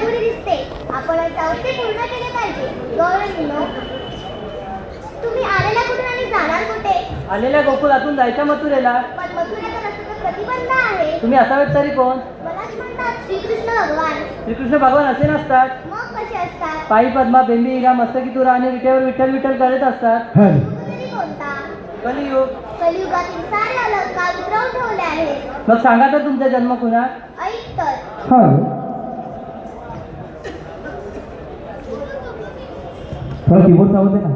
एवढी दिसते. आपण चौथे पूर्ण केले पाहिजे. गौरवनो, तुम्ही आलेला कुठून आणि जाणार कुठे? आलेल्या गोकुळातून जायच्या मथुरेला. पण मथुरेचा रस्त्याचा प्रतिबंध आहे. तुम्ही असावेत तरी कोण? मलाच म्हणतात श्रीकृष्ण भगवान. श्रीकृष्ण भगवान असे नसतात. मग कसे असतात? पायी पद्मा, बेंबी, हिरा, मस्तकी तुरा आणि विटेवर विठ्ठल विठ्ठल करत असतात. तरी कोणता? कलियुग. कलियुगातील सारे अलंकार उतरवून ठेवले आहेत. मग सांगा तर तुमचा जन्म कुणा? ऐक तर. थोडा कीबोर्ड चालवते ना.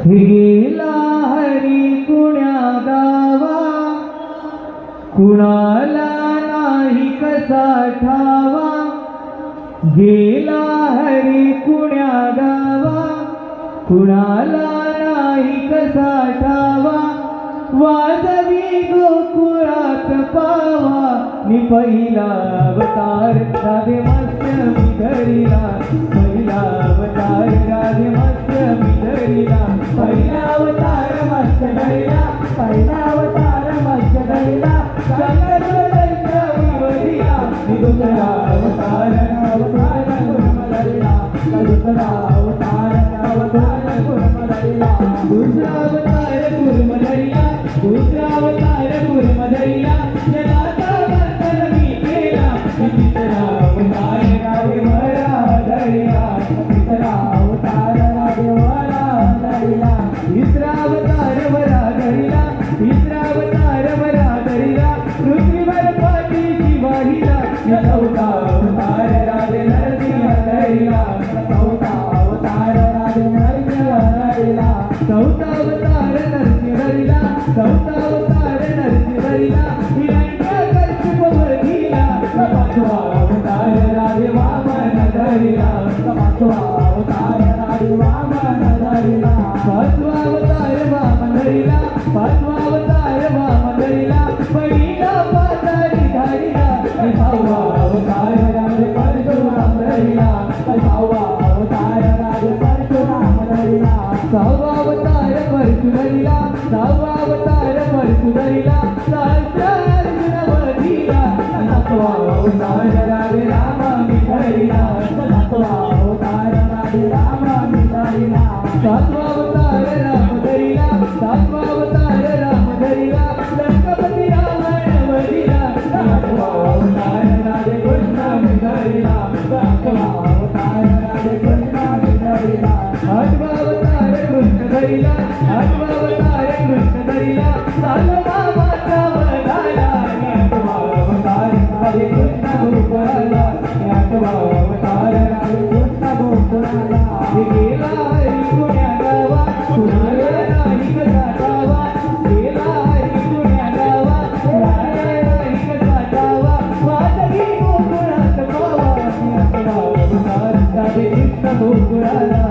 गेला हरी कुण्या गावा, कुणाला नाही कसा ठावा. गेला हरी कुण्या गावा, कुणाला नाही कसा ठावा. वाजवी गोकुळात पावा, नि पहिला अवतार राधे मत्स्य मी धरिला. पहिला अवतार राधे मत्स्य मी धरिला. पहिला अवतार मत्स्य धरिला. पहिला अवतार मत्स्य धरिला. शंकर विवरिला. दुसरा अवतार धरिला. दुसरा अवतार धरिला. दुसरा अवतार धरिला. दुसरा अवतार धरिला. जगाचा बंधन मी केला. तिसरा अवतार राधे मला धरिला. तिसरा अवतार राधे मला धरिला. तिसरा अवतार मला धरिला. तिसरा अवतार मला धरिला. पृथ्वीवर पाठीशी वाहिला. चौथा अवतार राधे नरसिंह धरिला. चौथा अवतार राधे नरसिंह धरिला. चौथा अवतार नरसिंह धरिला. चौथा अवतार नरसिंह धरिला. हिरण्यकश्यप वधिला. पाचवा अवतार राधे वामन धरिला. पाचवा अवतार राधे वामन धरिला. पाचवा अवतार वामन धरिला. पाचवा अवतार वामन धरिला. पहिला पाताळी धरिला. सहावा अवतार राधे परशुराम धरिला. सहावा अवतार राधे परशुराम धरिला. सहावा अवतार परशु धरिला. सहावा अवतार परशु धरिला. सहस्र अर्जुन वधिला. सातवा अवतार राधे राम मी धरिला. सातवा अवतार राधे राम मी धरिला. सातवा अवतार राम धरिला. सातवा अवतार राम धरिला. लंकापती रावण वधिला. आठवा अवतार राधे कृष्ण मी धरिला. आठवा अवतार राधे कृष्ण मी धरिला. आठवा अवतार कृष्ण धरिला. आठवा अवतार कृष्ण धरिला. सातवा माता वधाला. आठवा अवतार राधे कृष्ण गोकुळाला. आठवा अवतार राधे कृष्ण गोकुळाला. गेला हरी कुण्या गावा, कुणाला नाही कसा ठावा. गेला हरी कुण्या गावा, कुणाला नाही कसा ठावा. वाजवी गोकुळात पावा. आठवा अवतार राधे कृष्ण गोकुळाला.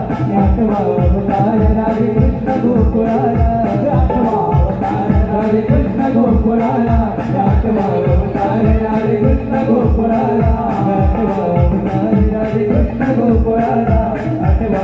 आठवा अवतार राधे कृष्ण गोकुळाला. आठवा अवतार राधे कृष्ण गोकुळाला. आठवा अवतार राधे कृष्ण गोकुळाला. आठवा अवतार राधे कृष्ण गोकुळाला. आठवा